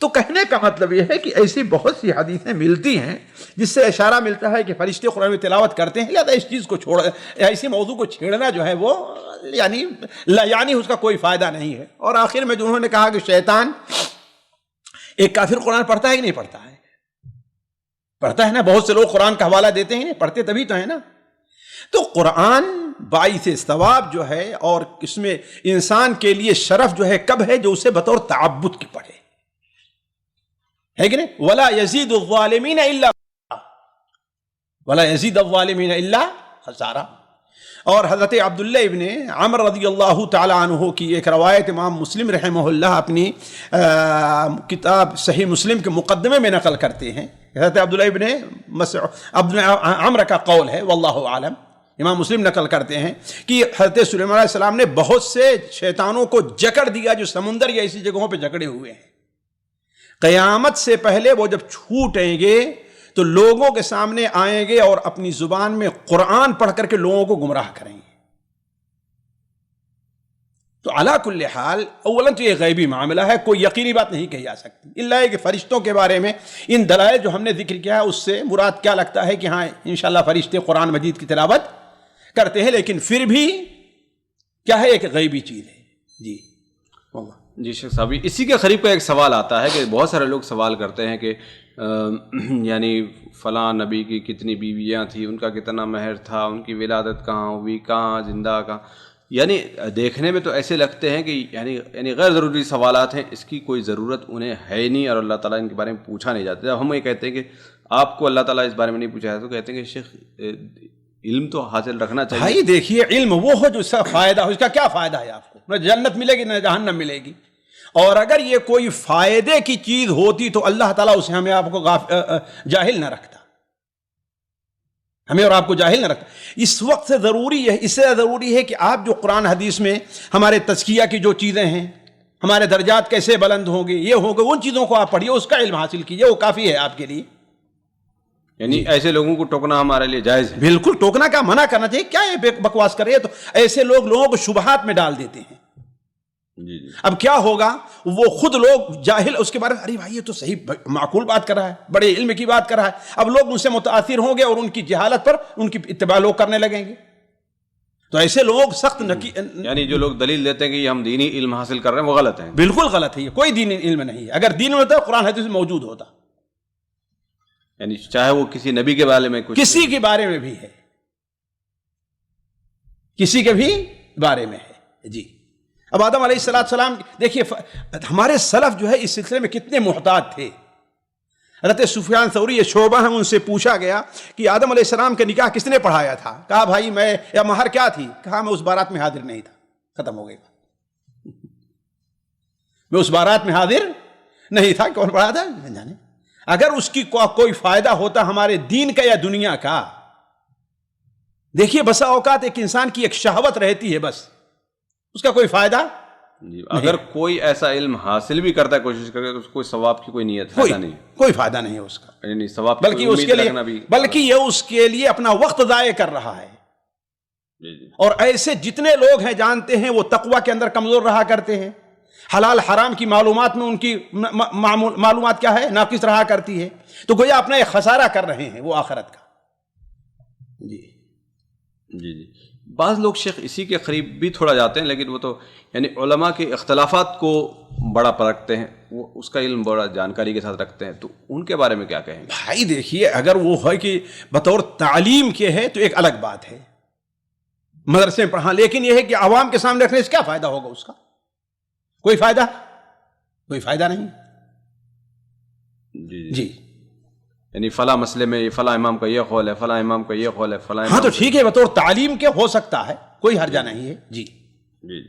Speaker 2: تو کہنے کا مطلب یہ ہے کہ ایسی بہت سی حدیثیں ملتی ہیں جس سے اشارہ ملتا ہے کہ فرشتے قرآن میں تلاوت کرتے ہیں. لہذا اس چیز کو ایسی موضوع کو چھیڑنا جو ہے وہ یعنی اس کا کوئی فائدہ نہیں ہے. اور آخر میں جو انہوں نے کہا کہ شیطان، ایک کافر قرآن پڑھتا ہے کہ نہیں پڑھتا ہے؟ پڑھتا ہے نا. بہت سے لوگ قرآن کا حوالہ دیتے ہیں، پڑھتے تبھی تو ہے نا. تو قرآن باعث ثواب جو ہے، اور اس میں انسان کے لیے شرف جو ہے کب ہے؟ جو اسے بطور تعبد کی پڑھے، ہے کہ نہیں؟ وَلَا يَزِيدُ الظَّالِمِينَ إِلَّا خَسَارًا. اور حضرت عبداللہ ابن عمر رضی اللہ تعالی عنہ کی ایک روایت امام مسلم رحمہ اللہ اپنی کتاب صحیح مسلم کے مقدمے میں نقل کرتے ہیں. حضرت عبداللہ ابن عمر کا قول ہے، واللہ عالم. امام مسلم نقل کرتے ہیں کہ حضرت سلیمان علیہ السلام نے بہت سے شیطانوں کو جکڑ دیا جو سمندر یا ایسی جگہوں پہ جکڑے ہوئے ہیں. قیامت سے پہلے وہ جب چھوٹیں گے تو لوگوں کے سامنے آئیں گے اور اپنی زبان میں قرآن پڑھ کر کے لوگوں کو گمراہ کریں گے. تو علی کل حال اولاً تو یہ غیبی معاملہ ہے، کوئی یقینی بات نہیں کہی جا سکتی، الا کہ فرشتوں کے بارے میں ان دلائل جو ہم نے ذکر کیا ہے اس سے مراد کیا لگتا ہے کہ ہاں انشاءاللہ فرشتے قرآن مجید کی تلاوت کرتے ہیں، لیکن پھر بھی کیا ہے، ایک غیبی چیز ہے.
Speaker 1: جی شیخ صاحب، اسی کے قریب کا ایک سوال آتا ہے کہ بہت سارے لوگ سوال کرتے ہیں کہ یعنی فلاں نبی کی کتنی بیویاں تھیں، ان کا کتنا مہر تھا، ان کی ولادت کہاں ہوئی، کہاں زندہ کہاں. یعنی دیکھنے میں تو ایسے لگتے ہیں کہ یعنی غیر ضروری سوالات ہیں، اس کی کوئی ضرورت انہیں ہے نہیں، اور اللہ تعالیٰ ان کے بارے میں پوچھا نہیں جاتا. جب ہم یہ کہتے ہیں کہ آپ کو اللہ تعالیٰ اس بارے میں نہیں پوچھا ہے تو کہتے ہیں کہ شیخ علم تو حاصل رکھنا چاہیے.
Speaker 2: بھائی دیکھیے، علم وہ ہو جو اس کا فائدہ ہو. اس کا کیا فائدہ ہے آپ کو؟ نہ جنت ملے گی نہ جہنم ملے گی. اور اگر یہ کوئی فائدے کی چیز ہوتی تو اللہ تعالیٰ اسے ہمیں آپ کو جاہل نہ رکھتا، ہمیں اور آپ کو جاہل نہ رکھتا. اس وقت سے ضروری ہے، اس سے ضروری ہے کہ آپ جو قرآن حدیث میں ہمارے تزکیہ کی جو چیزیں ہیں، ہمارے درجات کیسے بلند ہوں گے، یہ ہوں گے، ان چیزوں کو آپ پڑھیے، اس کا علم حاصل کیجیے، وہ کافی ہے آپ کے لیے.
Speaker 1: یعنی ایسے لوگوں کو ٹوکنا ہمارے لیے جائز ہے؟
Speaker 2: بالکل، ٹوکنا کا منع کرنا چاہیے. کیا یہ بکواس کر رہے ہیں؟ تو ایسے لوگوں کو شبہات میں ڈال دیتے ہیں.
Speaker 1: جی.
Speaker 2: اب کیا ہوگا، وہ خود لوگ جاہل اس کے بارے میں، ارے بھائی یہ تو صحیح معقول بات کر رہا ہے، بڑے علم کی بات کر رہا ہے. اب لوگ ان سے متاثر ہوں گے اور ان کی جہالت پر ان کی اتباع لوگ کرنے لگیں گے. تو ایسے لوگ سخت
Speaker 1: یعنی جو لوگ دلیل دیتے ہیں کہ یہ ہم دینی علم حاصل کر رہے ہیں وہ غلط ہیں.
Speaker 2: بالکل غلط ہے. یہ کوئی دینی علم نہیں ہے. اگر دین میں ہوتا قرآن حدیث میں موجود ہوتا.
Speaker 1: یعنی چاہے وہ کسی نبی کے بارے میں کچھ،
Speaker 2: کسی کے بارے میں بھی ہے، کسی کے بھی بارے میں ہے. جی. اب آدم علیہ السلام دیکھیے، ہمارے سلف جو ہے اس سلسلے میں کتنے محتاط تھے. حضرت سفیان ثوری یہ شعبہ ہیں، ان سے پوچھا گیا کہ آدم علیہ السلام کے نکاح کس نے پڑھایا تھا؟ کہا بھائی میں، یا مہر کیا تھی؟ کہا میں اس بارات میں حاضر نہیں تھا. ختم ہو گئی. میں اس بارات میں حاضر نہیں تھا، کون پڑھا تھا جانے. اگر اس کی کوئی فائدہ ہوتا ہمارے دین کا یا دنیا کا. دیکھیے بسا اوقات ایک انسان کی ایک شہوت رہتی ہے، بس اس کا کوئی فائدہ
Speaker 1: جی. اگر کوئی ایسا علم حاصل بھی کرتا ہے کوشش کرے تو اس کو کوئی ثواب کی کوئی نیت فائدہ نہیں،
Speaker 2: کوئی فائدہ نہیں ہے اس کا،
Speaker 1: یعنی ثواب
Speaker 2: بلکہ اس کے لیے یہ اس کے لیے اپنا وقت ضائع کر رہا ہے. اور ایسے جتنے لوگ ہیں جانتے ہیں وہ تقوی کے اندر کمزور رہا کرتے ہیں، حلال حرام کی معلومات میں ان کی معلومات کیا ہے، ناقص رہا کرتی ہے. تو گویا اپنا ایک خسارہ کر رہے ہیں وہ آخرت کا. جی
Speaker 1: جی جی. بعض لوگ شیخ اسی کے قریب بھی تھوڑا جاتے ہیں، لیکن وہ تو یعنی علماء کے اختلافات کو بڑا پرکھتے ہیں، وہ اس کا علم بڑا جانکاری کے ساتھ رکھتے ہیں، تو ان کے بارے میں کیا کہیں؟
Speaker 2: بھائی دیکھیے اگر وہ ہے کہ بطور تعلیم کے ہے تو ایک الگ بات ہے، مدرسے میں پڑھا، لیکن یہ ہے کہ عوام کے سامنے رکھنے سے کیا فائدہ ہوگا؟ اس کا کوئی فائدہ نہیں. جی
Speaker 1: یعنی فلاں مسئلے میں فلاں امام کا یہ قول ہے، فلاں امام کا یہ قول ہے، فلاں
Speaker 2: ہاں تو ٹھیک ہے، بطور تعلیم کے ہو سکتا ہے، کوئی حرجہ نہیں ہے. جی
Speaker 1: جی.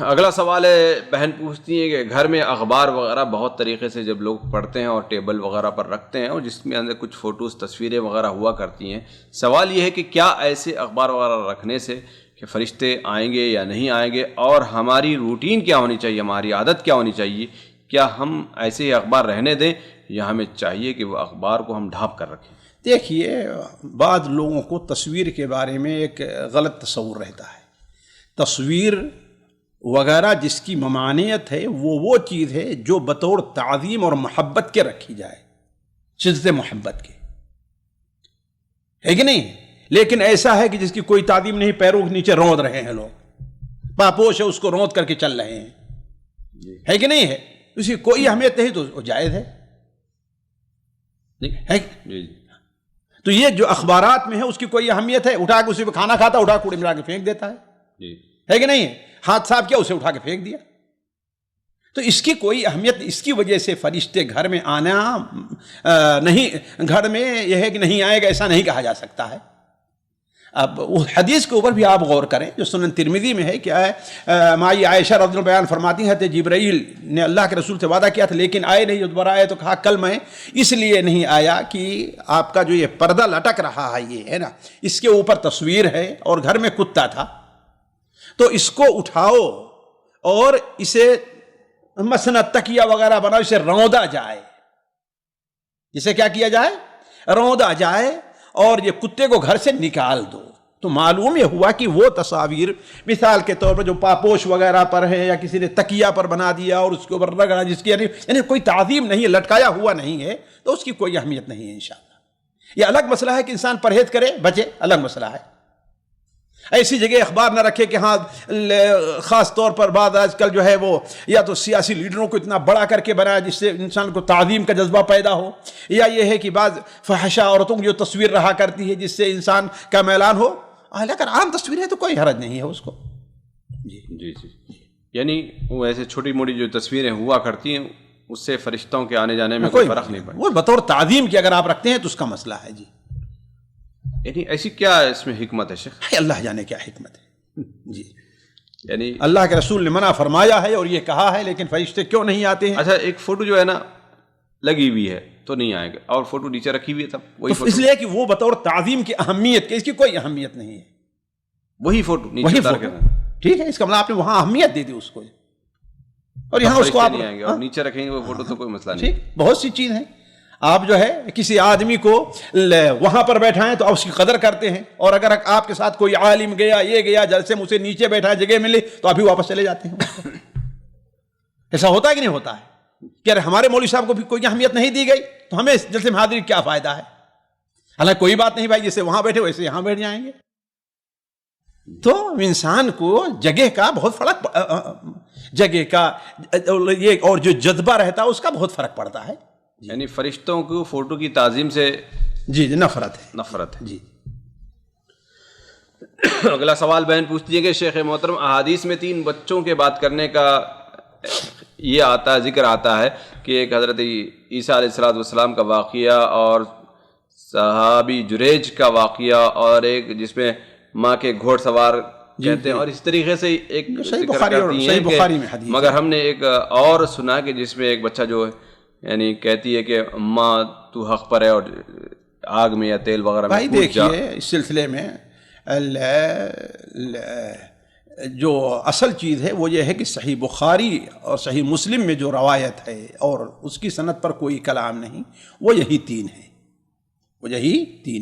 Speaker 1: اگلا سوال ہے، بہن پوچھتی ہیں کہ گھر میں اخبار وغیرہ بہت طریقے سے جب لوگ پڑھتے ہیں اور ٹیبل وغیرہ پر رکھتے ہیں اور جس میں اندر کچھ فوٹوز تصویریں وغیرہ ہوا کرتی ہیں، سوال یہ ہے کہ کیا ایسے اخبار وغیرہ رکھنے سے کہ فرشتے آئیں گے یا نہیں آئیں گے، اور ہماری روٹین کیا ہونی چاہیے، ہماری عادت کیا ہونی چاہیے؟ کیا ہم ایسے ہی اخبار رہنے دیں یا ہمیں چاہیے کہ وہ اخبار کو ہم ڈھانپ کر رکھیں؟
Speaker 2: دیکھیے بعض لوگوں کو تصویر کے بارے میں ایک غلط تصور رہتا ہے. تصویر وغیرہ جس کی ممانعت ہے وہ چیز ہے جو بطور تعظیم اور محبت کے رکھی جائے، شدت محبت کے، ہے کہ نہیں؟ لیکن ایسا ہے کہ جس کی کوئی تعظیم نہیں، پیروں کے نیچے روند رہے ہیں لوگ، پاپوش ہے اس کو روند کر کے چل رہے ہیں، ہے کہ نہیں ہے؟ اس کی کوئی اہمیت نہیں تو وہ جائز ہے. تو یہ جو اخبارات میں ہے اس کی کوئی اہمیت ہے؟ اٹھا کے اسی پہ کھانا کھاتا، اٹھا کے کوڑے میں لا کے پھینک دیتا ہے کہ نہیں ہے؟ ہاتھ صاف کیا، اسے اٹھا کے پھینک دیا. تو اس کی کوئی اہمیت، اس کی وجہ سے فرشتے گھر میں آنا نہیں، گھر میں یہ ہے کہ نہیں آئے گا ایسا نہیں کہا جا سکتا ہے. اب اس حدیث کے اوپر بھی آپ غور کریں جو سنن ترمذی میں ہے، کیا ہے، مائی عائشہ رضی اللہ عنہا بیان فرماتی ہیں کہ جبرائیل نے اللہ کے رسول سے وعدہ کیا تھا لیکن آئے نہیں. دوبارہ آئے تو کہا کل میں اس لیے نہیں آیا کہ آپ کا جو یہ پردہ لٹک رہا ہے یہ ہے نا، اس کے اوپر تصویر ہے اور گھر میں کتا تھا، تو اس کو اٹھاؤ اور اسے مثلا تکیہ وغیرہ بناؤ، اسے روندا جائے، اسے کیا کیا جائے، روندا جائے، اور یہ کتے کو گھر سے نکال دو. تو معلوم یہ ہوا کہ وہ تصاویر مثال کے طور پر جو پاپوش وغیرہ پر ہے یا کسی نے تکیہ پر بنا دیا اور اس کے اوپر رگڑا، جس کی یعنی کوئی تعظیم نہیں ہے، لٹکایا ہوا نہیں ہے، تو اس کی کوئی اہمیت نہیں ہے انشاءاللہ. یہ الگ مسئلہ ہے کہ انسان پرہیز کرے بچے، الگ مسئلہ ہے. ایسی جگہ اخبار نہ رکھے کہ ہاں خاص طور پر بعد آج کل جو ہے وہ یا تو سیاسی لیڈروں کو اتنا بڑا کر کے بنایا جس سے انسان کو تعظیم کا جذبہ پیدا ہو، یا یہ ہے کہ بعض فحشہ عورتوں کی جو تصویر رہا کرتی ہے جس سے انسان کا میلان ہو. اگر عام تصویر ہے تو کوئی حرج نہیں ہے اس کو.
Speaker 1: جی جی جی. یعنی وہ ایسے چھوٹی موٹی جو تصویریں ہوا کرتی ہیں اس سے فرشتوں کے آنے جانے میں کوئی فرق نہیں پڑتا،
Speaker 2: وہ بطور تعظیم کی اگر آپ رکھتے ہیں تو اس کا مسئلہ ہے. جی
Speaker 1: یعنی ایسی کیا اس میں حکمت ہے شیخ؟
Speaker 2: اللہ جانے کیا حکمت ہے. جی
Speaker 1: یعنی
Speaker 2: اللہ کے رسول نے منع فرمایا ہے اور یہ کہا ہے، لیکن فرشتے کیوں نہیں آتے ہیں؟
Speaker 1: اچھا ایک فوٹو جو ہے نا لگی ہوئی ہے تو نہیں آئے گا، اور فوٹو نیچے رکھی ہوئی ہے تب وہی
Speaker 2: تو اس لیے کہ وہ بطور تعظیم کی اہمیت کے، اس کی کوئی اہمیت نہیں ہے.
Speaker 1: وہی فوٹو نیچے اتار کے
Speaker 2: ٹھیک ہے، اس کا مطلب آپ نے وہاں اہمیت دے دی اس کو، اور یہاں اس کو آپ
Speaker 1: نہیں آئیں گے اور نیچے رکھیں گے وہ فوٹو تو کوئی مسئلہ نہیں.
Speaker 2: ٹھیک، بہت سی چیز ہیں. آپ جو ہے کسی آدمی کو وہاں پر بیٹھائیں تو آپ اس کی قدر کرتے ہیں، اور اگر آپ کے ساتھ کوئی عالم گیا، یہ گیا، جلسے میں اسے نیچے بیٹھا جگہ ملے تو آپ بھی واپس چلے جاتے ہیں. ایسا ہوتا ہے کہ نہیں ہوتا ہے کہ ارے ہمارے مولوی صاحب کو بھی کوئی اہمیت نہیں دی گئی تو ہمیں اس جلسے میں حاضری کیا فائدہ ہے؟ حالانکہ کوئی بات نہیں بھائی، جیسے وہاں بیٹھے ویسے یہاں بیٹھ جائیں گے. تو انسان کو جگہ کا بہت فرق، جگہ کا یہ اور جو جذبہ رہتا ہے اس کا بہت فرق پڑتا ہے.
Speaker 1: یعنی فرشتوں کو فوٹو کی تعظیم سے
Speaker 2: جی نفرت
Speaker 1: ہے.
Speaker 2: جی.
Speaker 1: اگلا سوال بہن پوچھتی ہے کہ شیخ محترم، احادیث میں 3 بچوں کے بات کرنے کا یہ آتا ہے، ذکر آتا ہے کہ ایک حضرت عیسیٰ علیہ السلام کا واقعہ اور صحابی جریج کا واقعہ، اور ایک جس میں ماں کے گھوڑ سوار کہتے ہیں، اور اس طریقے سے ایک
Speaker 2: صحیح بخاری اور صحیح بخاری میں حدیث،
Speaker 1: مگر ہم نے ایک اور سنا کہ جس میں ایک بچہ جو یعنی کہتی ہے کہ اماں تو حق پر ہے اور آگ میں یا تیل وغیرہ میں
Speaker 2: بھائی دیکھیے اس سلسلے میں جو اصل چیز ہے وہ یہ ہے کہ صحیح بخاری اور صحیح مسلم میں جو روایت ہے اور اس کی سند پر کوئی کلام نہیں، وہ یہی تین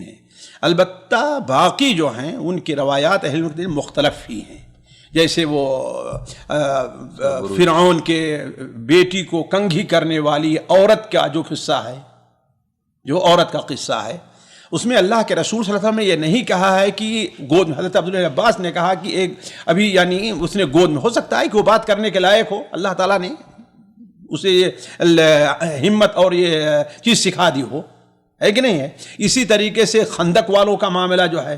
Speaker 2: ہیں، البتہ باقی جو ہیں ان کی روایات اہل علم مختلف ہی ہیں، جیسے وہ فرعون کے بیٹی کو کنگھی کرنے والی عورت کا جو قصہ ہے، جو عورت کا قصہ ہے، اس میں اللہ کے رسول صلی اللہ علیہ وسلم نے یہ نہیں کہا ہے کہ گود میں، حضرت عبداللہ عباس نے کہا کہ ایک ابھی یعنی اس نے گود میں، ہو سکتا ہے کہ وہ بات کرنے کے لائق ہو، اللہ تعالیٰ نے اسے یہ ہمت اور یہ چیز سکھا دی ہو، ہے کہ نہیں ہے؟ اسی طریقے سے خندق والوں کا معاملہ جو ہے،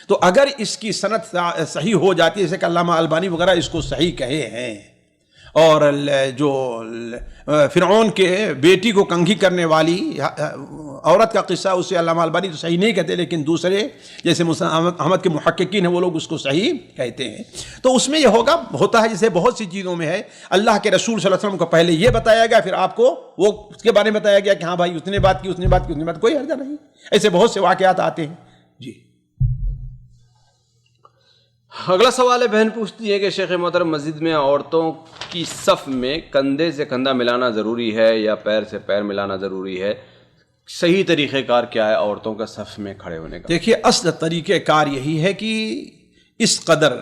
Speaker 2: تو اگر اس کی سند صحیح ہو جاتی ہے، جیسے کہ علامہ البانی وغیرہ اس کو صحیح کہے ہیں، اور جو فرعون کے بیٹی کو کنگھی کرنے والی عورت کا قصہ اسے علامہ البانی تو صحیح نہیں کہتے، لیکن دوسرے جیسے احمد کے محققین ہیں وہ لوگ اس کو صحیح کہتے ہیں، تو اس میں یہ ہوتا ہے جیسے بہت سی چیزوں میں ہے، اللہ کے رسول صلی اللہ علیہ وسلم کو پہلے یہ بتایا گیا، پھر آپ کو وہ اس کے بارے میں بتایا گیا کہ ہاں بھائی اس نے بات کی، کوئی حرج نہیں، ایسے بہت سے واقعات آتے ہیں جی۔
Speaker 1: اگلا سوال ہے، بہن پوچھتی ہے کہ شیخ محترم مسجد میں عورتوں کی صف میں کندھے سے کندھا ملانا ضروری ہے یا پیر سے پیر ملانا ضروری ہے؟ صحیح طریقہ کار کیا ہے عورتوں کا صف میں کھڑے ہونے کا؟
Speaker 2: دیکھیے اصل طریقہ کار یہی ہے کہ اس قدر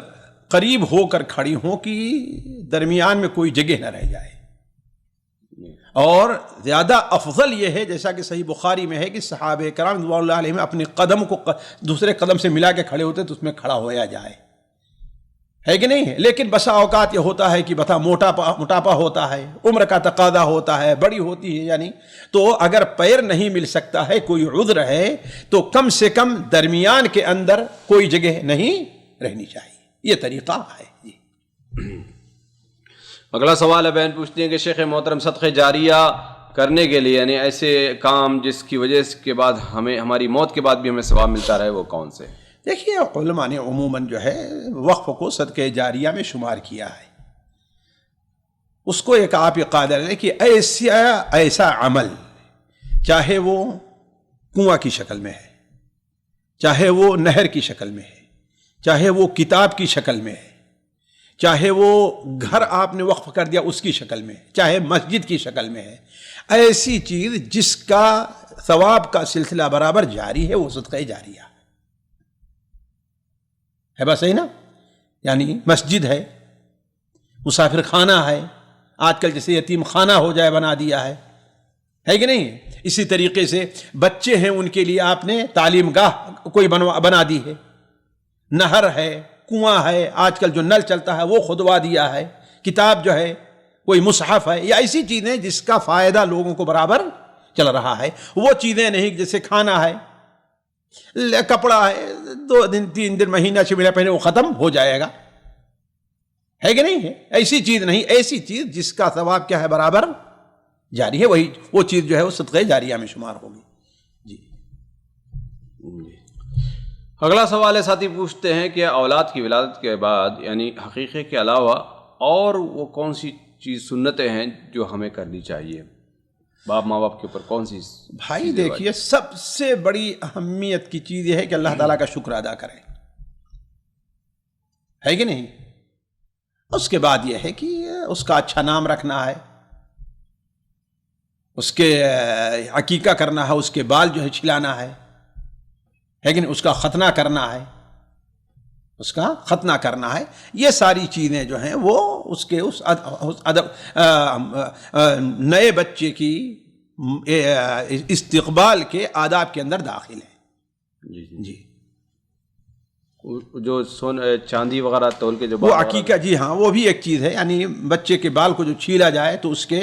Speaker 2: قریب ہو کر کھڑی ہوں کہ درمیان میں کوئی جگہ نہ رہ جائے، اور زیادہ افضل یہ ہے جیسا کہ صحیح بخاری میں ہے کہ صحابہ کرام رضوان اللہ علیہم اپنے قدم کو دوسرے قدم سے ملا کے کھڑے ہوتے تو اس میں کھڑا ہویا جائے، ہے کہ نہیں؟ لیکن بسا اوقات یہ ہوتا ہے کہ بتا موٹاپا ہوتا ہے، عمر کا تقاضا ہوتا ہے، بڑی ہوتی ہے، یعنی تو اگر پیر نہیں مل سکتا ہے، کوئی عذر ہے، تو کم سے کم درمیان کے اندر کوئی جگہ نہیں رہنی چاہیے، یہ طریقہ ہے جی۔
Speaker 1: اگلا سوال ہے، بہن پوچھتی ہیں کہ شیخ محترم صدقہ جاریہ کرنے کے لیے یعنی ایسے کام جس کی وجہ کے بعد ہماری موت کے بعد بھی ہمیں ثواب ملتا رہے، وہ کون سے؟
Speaker 2: دیکھیے علماء نے عموماً جو ہے وقف کو صدقہ جاریہ میں شمار کیا ہے، اس کو ایک آپ قادر ہے کہ ایسا عمل، چاہے وہ کنواں کی شکل میں ہے، چاہے وہ نہر کی شکل میں ہے، چاہے وہ کتاب کی شکل میں ہے، چاہے وہ گھر آپ نے وقف کر دیا اس کی شکل میں، چاہے مسجد کی شکل میں ہے، ایسی چیز جس کا ثواب کا سلسلہ برابر جاری ہے وہ صدقہ جاریہ ہے، بس صحیح نا؟ یعنی مسجد ہے، مسافر خانہ ہے، آج کل جیسے یتیم خانہ ہو جائے بنا دیا ہے کہ نہیں؟ اسی طریقے سے بچے ہیں ان کے لیے آپ نے تعلیم گاہ کوئی بنا دی ہے، نہر ہے، کنواں ہے، آج کل جو نل چلتا ہے وہ کھدوا دیا ہے، کتاب جو ہے کوئی مصحف ہے، یا ایسی چیزیں جس کا فائدہ لوگوں کو برابر چل رہا ہے، وہ چیزیں نہیں جیسے کھانا ہے، کپڑا ہے، 2 دن 3 دن مہینہ 6 مہینہ پہلے وہ ختم ہو جائے گا، ہے کہ نہیں ہے؟ ایسی چیز نہیں، ایسی چیز جس کا ثواب کیا ہے برابر جاری ہے، وہ چیز جو ہے وہ صدقہ جاریہ میں شمار ہوگی جی۔
Speaker 1: اگلا سوال ہے، ساتھی پوچھتے ہیں کہ اولاد کی ولادت کے بعد یعنی حقیقے کے علاوہ اور وہ کون سی چیز سنتیں ہیں جو ہمیں کرنی چاہیے؟ باپ ماں باپ کے اوپر کون سی؟
Speaker 2: بھائی دیکھیے سب سے بڑی اہمیت کی چیز یہ ہے کہ اللہ تعالیٰ کا شکر ادا کریں، ہے کہ نہیں؟ اس کے بعد یہ ہے کہ اس کا اچھا نام رکھنا ہے، اس کے عقیقہ کرنا ہے، اس کے بال جو ہے چھلانا ہے کہ نہیں؟ اس کا ختنہ کرنا ہے، اس کا ختنہ کرنا ہے، یہ ساری چیزیں جو ہیں وہ اس کے اس نئے بچے کی استقبال کے آداب کے اندر داخل ہیں جی۔
Speaker 1: جو چاندی وغیرہ تول کے جو
Speaker 2: وہ عقیقہ، جی ہاں، وہ بھی ایک چیز ہے، یعنی بچے کے بال کو جو چھیلا جائے تو اس کے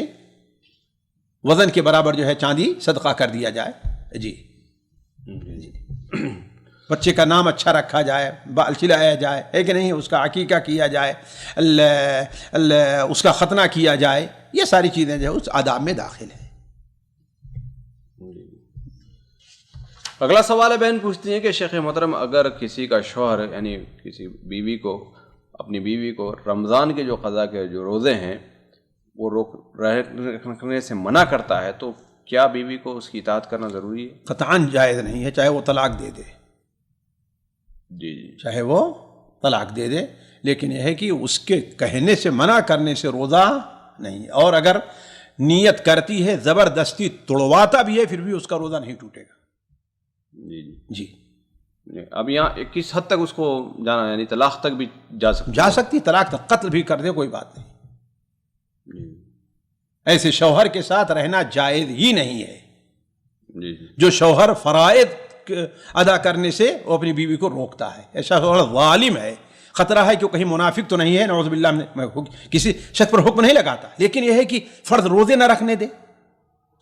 Speaker 2: وزن کے برابر جو ہے چاندی صدقہ کر دیا جائے جی۔ بچے کا نام اچھا رکھا جائے، بال چھلایا جائے، ہے کہ نہیں؟ اس کا عقیقہ کیا جائے، اس کا ختنہ کیا جائے، یہ ساری چیزیں جو ہے اس آداب میں داخل ہیں۔
Speaker 1: اگلا سوال ہے، بہن پوچھتی ہیں کہ شیخ محترم اگر کسی کا شوہر یعنی کسی بیوی کو اپنی بیوی کو رمضان کے جو قضا کے جو روزے ہیں وہ رکھنے سے منع کرتا ہے تو کیا بیوی کو اس کی اطاعت کرنا ضروری ہے؟
Speaker 2: قطعاً جائز نہیں ہے، چاہے وہ طلاق دے دے،
Speaker 1: جی
Speaker 2: چاہے وہ طلاق دے دے، لیکن یہ ہے کہ اس کے کہنے سے منع کرنے سے روزہ نہیں، اور اگر نیت کرتی ہے زبردستی توڑواتا بھی ہے پھر بھی اس کا روزہ نہیں ٹوٹے گا۔
Speaker 1: جی
Speaker 2: جی
Speaker 1: اب یہاں کس حد تک اس کو جانا یعنی طلاق تک بھی جا
Speaker 2: سکتی، طلاق تک، قتل بھی کر دے کوئی بات نہیں،
Speaker 1: جی
Speaker 2: ایسے شوہر کے ساتھ رہنا جائز ہی نہیں ہے
Speaker 1: جی
Speaker 2: جو شوہر فرائض ادا کرنے سے وہ اپنی بیوی کو روکتا ہے، ایسا شوہر ظالم ہے، خطرہ ہے کہ کہیں منافق تو نہیں ہے، نعوذ باللہ، میں کسی شخص پر حکم نہیں لگاتا، لیکن یہ ہے کہ فرض روزے نہ رکھنے دے،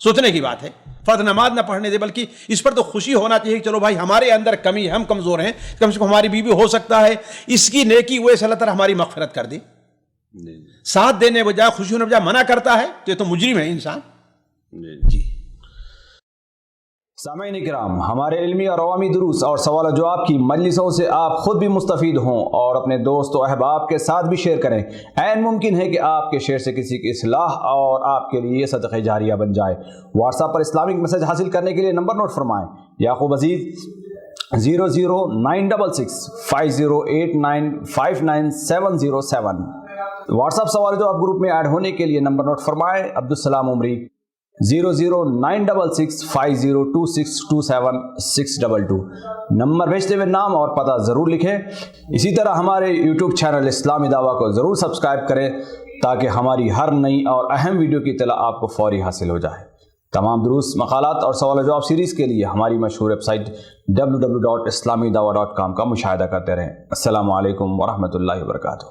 Speaker 2: سوچنے کی بات ہے، فرض نماز نہ پڑھنے دے، بلکہ اس پر تو خوشی ہونا چاہیے کہ چلو بھائی ہمارے اندر کمی ہے، ہم کمزور ہیں، کم سے کم ہماری بیوی ہو سکتا ہے اس کی نیکی وہ اللہ تعالیٰ ہماری مغفرت کر دے، ساتھ دینے بجائے خوشی ہونے بجائے منع کرتا ہے تو یہ تو مجرم ہے انسان۔ جی
Speaker 3: سامعین کرام، ہمارے علمی اور عوامی دروس اور سوال و جواب کی مجلسوں سے آپ خود بھی مستفید ہوں اور اپنے دوست و احباب کے ساتھ بھی شیئر کریں۔ عین ممکن ہے کہ آپ کے شیئر سے کسی کی اصلاح اور آپ کے لیے صدقہ جاریہ بن جائے۔ واٹس ایپ پر اسلامک میسج حاصل کرنے کے لیے نمبر نوٹ فرمائیں: یعقوب عزیز 00966 5089595707۔ واٹس ایپ سوال جو آپ گروپ میں ایڈ ہونے کے لیے نمبر نوٹ فرمائیں: عبدالسلام عمری 00966 50262762۔ نمبر بھیجتے ہوئے نام اور پتہ ضرور لکھیں۔ اسی طرح ہمارے یوٹیوب چینل اسلامی دعویٰ کو ضرور سبسکرائب کریں تاکہ ہماری ہر نئی اور اہم ویڈیو کی اطلاع آپ کو فوری حاصل ہو جائے۔ تمام دروس، مقالات اور سوال و جواب سیریز کے لیے ہماری مشہور ویب سائٹ www.islamidawah.com کا مشاہدہ کرتے رہیں۔ السلام علیکم ورحمۃ اللہ وبرکاتہ۔